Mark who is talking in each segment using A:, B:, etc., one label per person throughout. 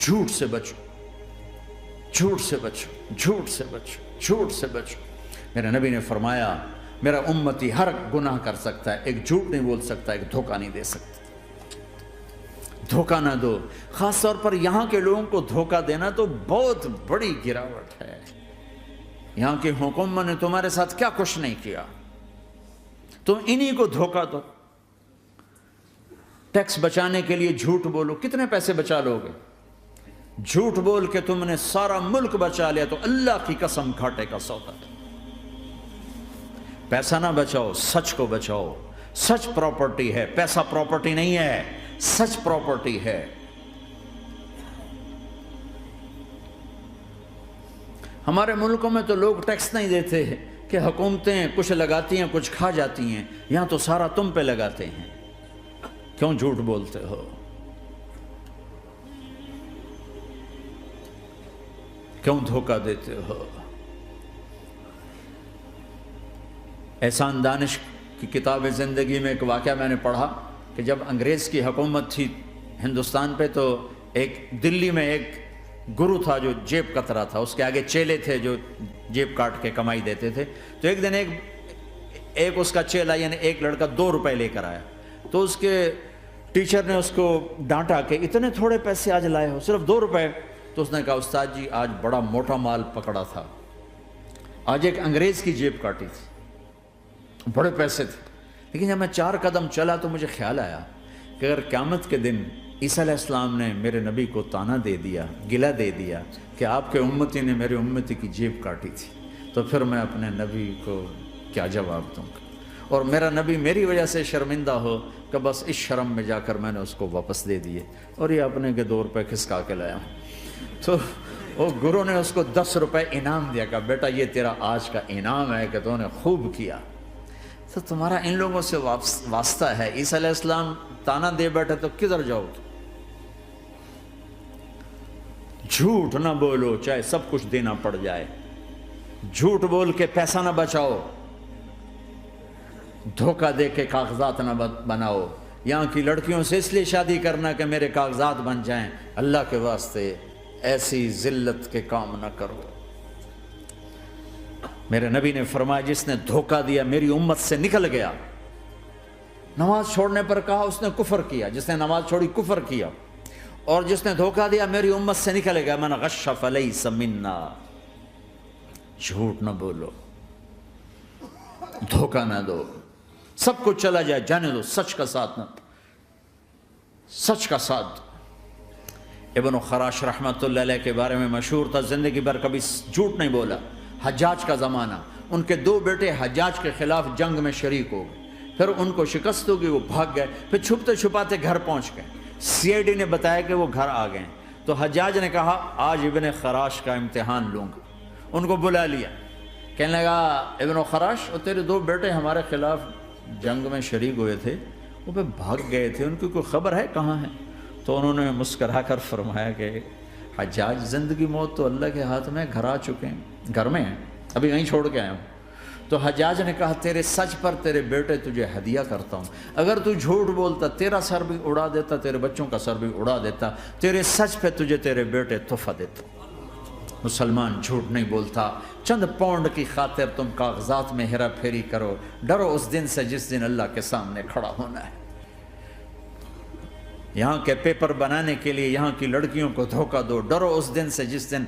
A: جھوٹ سے بچو، جھوٹ سے بچو، جھوٹ سے بچو، جھوٹ سے بچو۔ میرے نبی نے فرمایا میرا امتی ہر گناہ کر سکتا ہے، ایک جھوٹ نہیں بول سکتا، ایک دھوکہ نہیں دے سکتا۔ دھوکہ نہ دو، خاص طور پر یہاں کے لوگوں کو دھوکہ دینا تو بہت بڑی گراوٹ ہے۔ یہاں کی حکومت نے تمہارے ساتھ کیا کچھ نہیں کیا، تم انہی کو دھوکہ دو۔ ٹیکس بچانے کے لیے جھوٹ بولو، کتنے پیسے بچا لو گے؟ جھوٹ بول کے تم نے سارا ملک بچا لیا تو اللہ کی قسم گھاٹے کا سودا۔ پیسہ نہ بچاؤ، سچ کو بچاؤ۔ سچ پراپرٹی ہے، پیسہ پراپرٹی نہیں ہے، سچ پراپرٹی ہے۔ ہمارے ملکوں میں تو لوگ ٹیکس نہیں دیتے کہ حکومتیں کچھ لگاتی ہیں کچھ کھا جاتی ہیں، یہاں تو سارا تم پہ لگاتے ہیں۔ کیوں جھوٹ بولتے ہو؟ کیوں دھوکہ دیتے ہو؟ احسان دانش کی کتاب زندگی میں ایک واقعہ میں نے پڑھا کہ جب انگریز کی حکومت تھی ہندوستان پہ تو ایک دلی میں ایک گرو تھا جو جیب کترا تھا، اس کے آگے چیلے تھے جو جیب کاٹ کے کمائی دیتے تھے۔ تو ایک دن ایک اس کا چیلا یعنی ایک لڑکا 2 روپے لے کر آیا، تو اس کے ٹیچر نے اس کو ڈانٹا کہ اتنے تھوڑے پیسے آج لائے ہو، صرف 2 روپے۔ تو اس نے کہا استاد جی آج بڑا موٹا مال پکڑا تھا، آج ایک انگریز کی جیب کاٹی تھی، بڑے پیسے تھے۔ لیکن جب میں 4 قدم چلا تو مجھے خیال آیا کہ اگر قیامت کے دن عیسیٰ علیہ السلام نے میرے نبی کو تانا دے دیا، گلہ دے دیا کہ آپ کے امتی نے میرے امتی کی جیب کاٹی تھی، تو پھر میں اپنے نبی کو کیا جواب دوں گا؟ اور میرا نبی میری وجہ سے شرمندہ ہو کہ بس اس شرم میں جا کر میں نے اس کو واپس دے دیے اور یہ اپنے کے 2 روپے کھسکا کے لایا ہوں۔ تو وہ گرو نے اس کو 10 روپے انعام دیا، کہ بیٹا یہ تیرا آج کا انعام ہے کہ تو نے خوب کیا۔ تو تمہارا ان لوگوں سے واسطہ ہے، عیسیٰ علیہ السلام تانا دے بیٹھے تو کدھر جاؤ گے؟ جھوٹ نہ بولو چاہے سب کچھ دینا پڑ جائے، جھوٹ بول کے پیسہ نہ بچاؤ، دھوکہ دے کے کاغذات نہ بناؤ۔ یہاں کی لڑکیوں سے اس لیے شادی کرنا کہ میرے کاغذات بن جائیں، اللہ کے واسطے ایسی ذلت کے کام نہ کرو۔ میرے نبی نے فرمایا جس نے دھوکہ دیا میری امت سے نکل گیا۔ نماز چھوڑنے پر کہا اس نے کفر کیا، جس نے نماز چھوڑی کفر کیا، اور جس نے دھوکہ دیا میری امت سے نکل گیا۔ من غش فلیس منا۔ جھوٹ نہ بولو، دھوکہ نہ دو، سب کچھ چلا جائے جانے دو، سچ کا ساتھ نہ، سچ کا ساتھ۔ ابن خراش رحمۃ اللہ علیہ کے بارے میں مشہور تھا، زندگی بھر کبھی جھوٹ نہیں بولا۔ حجاج کا زمانہ، ان کے 2 بیٹے حجاج کے خلاف جنگ میں شریک ہو گئے، پھر ان کو شکست ہو گئی، وہ بھاگ گئے، پھر چھپتے چھپاتے گھر پہنچ گئے۔ CID نے بتایا کہ وہ گھر آ گئے، تو حجاج نے کہا آج ابن خراش کا امتحان لوں گا۔ ان کو بلا لیا، کہنے لگا ابن خراش اور تیرے 2 بیٹے ہمارے خلاف جنگ میں شریک ہوئے تھے، وہ پہ بھاگ گئے تھے، ان کی کوئی خبر ہے کہاں ہے؟ تو انہوں نے مسکرا کر فرمایا کہ حجاج زندگی موت تو اللہ کے ہاتھ میں، گھر آ چکے ہیں، گھر میں ہیں، ابھی وہیں چھوڑ کے آیا ہوں۔ تو حجاج نے کہا تیرے سچ پر تیرے بیٹے تجھے ہدیہ کرتا ہوں، اگر تو جھوٹ بولتا تیرا سر بھی اڑا دیتا، تیرے بچوں کا سر بھی اڑا دیتا، تیرے سچ پہ تجھے تیرے بیٹے تحفہ دیتا۔ مسلمان جھوٹ نہیں بولتا۔ چند پاؤنڈ کی خاطر تم کاغذات میں ہیرا پھیری کرو، ڈرو اس دن سے جس دن اللہ کے سامنے کھڑا ہونا ہے۔ یہاں کے پیپر بنانے کے لیے یہاں کی لڑکیوں کو دھوکہ دو، ڈرو اس دن سے جس دن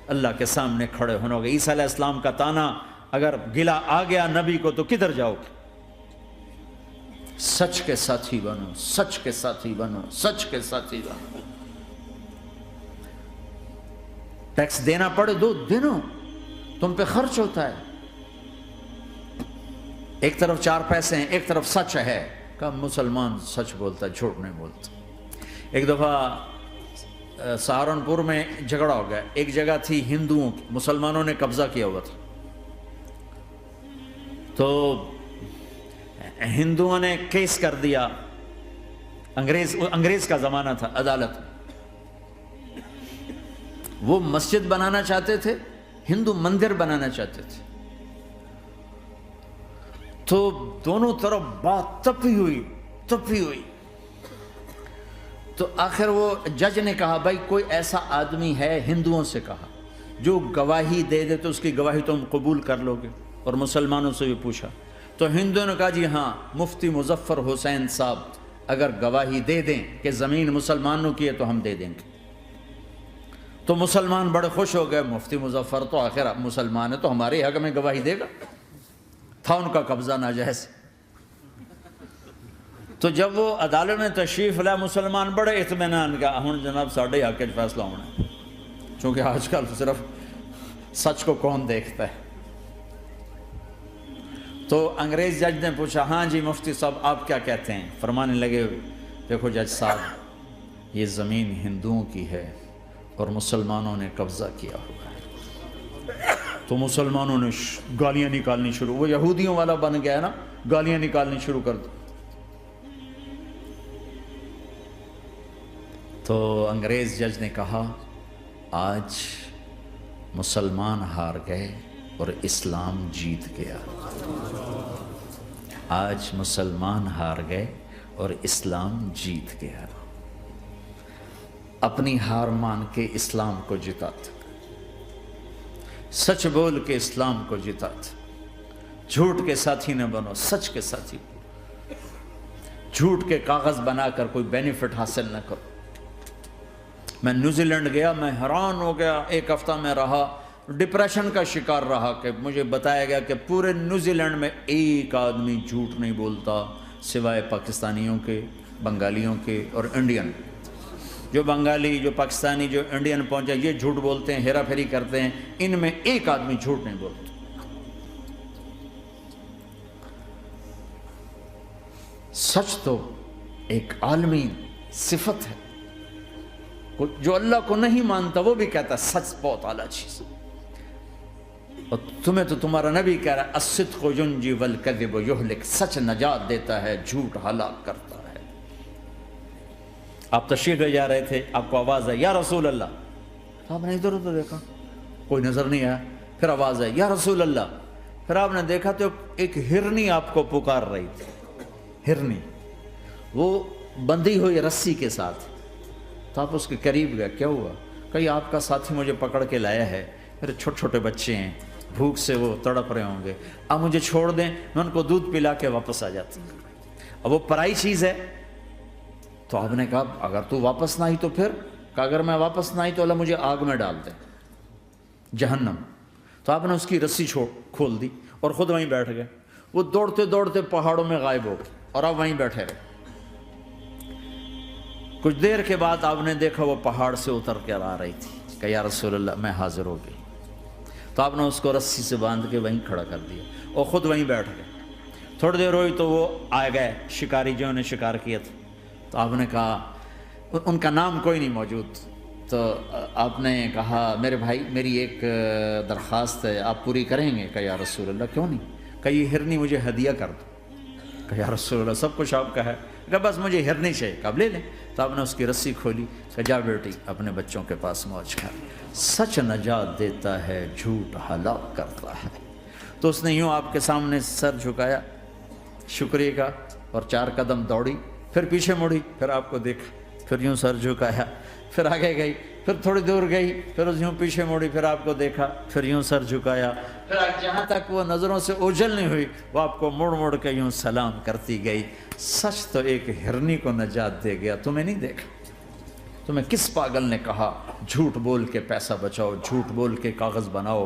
A: اللہ کے سامنے کھڑے ہونا ہوگا۔ عیسیٰ علیہ السلام کا تانا اگر گلا آ گیا نبی کو تو کدھر جاؤ گے؟ سچ کے ساتھی بنو، سچ کے ساتھی بنو، سچ کے ساتھی بنو۔ ٹیکس دینا پڑے دو، دینو، تم پہ خرچ ہوتا ہے۔ ایک طرف 4 پیسے ہیں، ایک طرف سچ ہے، کہ مسلمان سچ بولتا ہے، جھوٹ نہیں بولتا۔ ایک دفعہ سہارنپور میں جھگڑا ہو گیا، ایک جگہ تھی ہندوؤں کی، مسلمانوں نے قبضہ کیا ہوا تھا، تو ہندوؤں نے کیس کر دیا، انگریز کا زمانہ تھا، عدالت میں۔ وہ مسجد بنانا چاہتے تھے، ہندو مندر بنانا چاہتے تھے، تو دونوں طرف بات تپی ہوئی۔ تو آخر وہ جج نے کہا بھائی کوئی ایسا آدمی ہے، ہندوؤں سے کہا، جو گواہی دے دے تو اس کی گواہی تم قبول کر لو گے؟ اور مسلمانوں سے بھی پوچھا تو ہندوؤں نے کہا جی ہاں، مفتی مظفر حسین صاحب اگر گواہی دے دیں کہ زمین مسلمانوں کی ہے تو ہم دے دیں گے۔ تو مسلمان بڑے خوش ہو گئے، مفتی مظفر تو آخر مسلمان ہے تو ہمارے حق میں گواہی دے گا، تھا ان کا قبضہ ناجائز۔ تو جب وہ عدالت میں تشریف لائے، مسلمان بڑے اطمینان کا ہن جناب ساڈے حق وچ فیصلہ ہونا ہے، چونکہ آج کل صرف سچ کو کون دیکھتا ہے۔ تو انگریز جج نے پوچھا ہاں جی مفتی صاحب آپ کیا کہتے ہیں؟ فرمانے لگے دیکھو جج صاحب، یہ زمین ہندوؤں کی ہے اور مسلمانوں نے قبضہ کیا ہوا ہے۔ تو مسلمانوں نے گالیاں نکالنی شروع، وہ یہودیوں والا بن گیا نا، گالیاں نکالنی شروع کر دی۔ تو انگریز جج نے کہا آج مسلمان ہار گئے اور اسلام جیت گیا، آج مسلمان ہار گئے اور اسلام جیت گیا۔ اپنی ہار مان کے اسلام کو جتاتے، سچ بول کے اسلام کو جتاتے، جھوٹ کے ساتھی نہ بنو، سچ کے ساتھی، جھوٹ کے کاغذ بنا کر کوئی بینیفٹ حاصل نہ کرو۔ میں نیوزی لینڈ گیا، میں حیران ہو گیا، ایک ہفتہ میں رہا، ڈپریشن کا شکار رہا کہ مجھے بتایا گیا کہ پورے نیوزی لینڈ میں ایک آدمی جھوٹ نہیں بولتا سوائے پاکستانیوں کے، بنگالیوں کے اور انڈین۔ جو بنگالی، جو پاکستانی، جو انڈین پہنچے یہ جھوٹ بولتے ہیں، ہیرا پھیری کرتے ہیں، ان میں ایک آدمی جھوٹ نہیں بولتا۔ سچ تو ایک عالمی صفت ہے، جو اللہ کو نہیں مانتا وہ بھی کہتا ہے سچ بہت اعلیٰ چیز ہے۔ اور تمہیں تو تمہارا نبی کہہ رہا ہے الصدق ینجی والکذب یہلک، سچ نجات دیتا ہے، جھوٹ ہلاک کرتا ہے۔ آپ تشریف لے جا رہے تھے، آپ کو آواز آئی یا رسول اللہ، تو آپ نے ادھر ادھر دیکھا، کوئی نظر نہیں آیا، پھر آواز آئی یا رسول اللہ، پھر آپ نے دیکھا تو ایک ہرنی آپ کو پکار رہی تھی، ہرنی، وہ بندھی ہوئی رسی کے ساتھ۔ تو آپ اس کے قریب گئے، کیا ہوا؟ کہیں آپ کا ساتھی مجھے پکڑ کے لایا ہے، میرے چھوٹے چھوٹے بچے ہیں، بھوک سے وہ تڑپ رہے ہوں گے، آپ مجھے چھوڑ دیں، میں ان کو دودھ پلا کے واپس آ جاتا ہوں۔ اب وہ پرائی چیز ہے۔ تو آپ نے کہا اگر تو واپس نہ آئی تو پھر؟ کہ اگر میں واپس نہ آئی تو اللہ مجھے آگ میں ڈال دے، جہنم۔ تو آپ نے اس کی رسی کھول دی اور خود وہیں بیٹھ گئے۔ وہ دوڑتے دوڑتے پہاڑوں میں غائب ہو گئے اور آپ وہیں بیٹھے رہے۔ کچھ دیر کے بعد آپ نے دیکھا وہ پہاڑ سے اتر کر آ رہی تھی، کہ یا رسول اللہ میں حاضر ہو گئی۔ تو آپ نے اس کو رسی سے باندھ کے وہیں کھڑا کر دیا اور خود وہیں بیٹھ گئے۔ تھوڑی دیر ہوئی تو وہ آ گئے شکاری جو انہیں شکار کیا تھا۔ تو آپ نے کہا، ان کا نام کوئی نہیں موجود، تو آپ نے کہا میرے بھائی میری ایک درخواست ہے، آپ پوری کریں گے؟ کہ یا رسول اللہ کیوں نہیں؟ کہ یہ ہرنی مجھے ہدیہ کر دو۔ کہ یا رسول اللہ سب کچھ آپ کا ہے، کہ بس مجھے ہرنی چاہیے، کہ آپ لے لیں۔ تو آپ نے اس کی رسی کھولی، کہ جا بیٹی اپنے بچوں کے پاس موج کر، سچ نجات دیتا ہے، جھوٹ ہلاک کرتا ہے۔ تو اس نے یوں آپ کے سامنے سر جھکایا شکریہ کا اور 4 قدم دوڑی، پھر پیچھے مڑی، پھر آپ کو دیکھا، پھر یوں سر جھکایا، پھر آگے گئی، پھر تھوڑی دور گئی، پھر یوں پیچھے مڑی، پھر آپ کو دیکھا، پھر یوں سر جھکایا، پھر جہاں تک وہ نظروں سے اوجھل نہیں ہوئی وہ آپ کو مڑ مڑ کے یوں سلام کرتی گئی۔ سچ تو ایک ہرنی کو نجات دے گیا، تمہیں نہیں دیکھا۔ تمہیں کس پاگل نے کہا جھوٹ بول کے پیسہ بچاؤ، جھوٹ بول کے کاغذ بناؤ،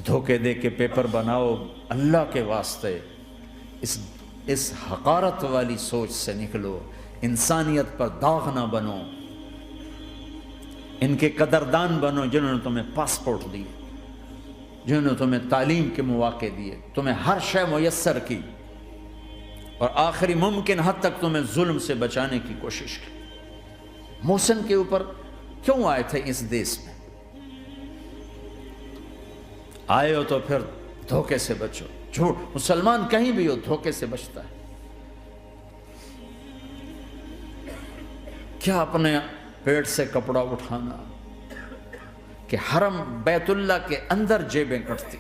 A: دھوکے دے کے پیپر بناؤ؟ اللہ کے واسطے اس حقارت والی سوچ سے نکلو، انسانیت پر داغ نہ بنو، ان کے قدردان بنو جنہوں نے تمہیں پاسپورٹ دیے، جنہوں نے تمہیں تعلیم کے مواقع دیے، تمہیں ہر شے میسر کی، اور آخری ممکن حد تک تمہیں ظلم سے بچانے کی کوشش کی۔ محسن کے اوپر کیوں آئے تھے اس دیس میں؟ آئے ہو تو پھر دھوکے سے بچو، جھوٹ، مسلمان کہیں بھی ہو دھوکے سے بچتا ہے۔ کیا اپنے پیٹ سے کپڑا اٹھانا کہ حرم بیت اللہ کے اندر جیبیں کٹتی،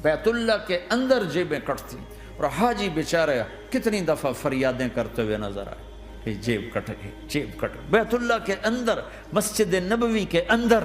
A: بیت اللہ کے اندر جیبیں کٹتی، اور حاجی بیچارے کتنی دفعہ فریادیں کرتے ہوئے نظر آئے، کہ جیب کٹ گئی، جیب کٹ گئی۔ بیت اللہ کے اندر، مسجد نبوی کے اندر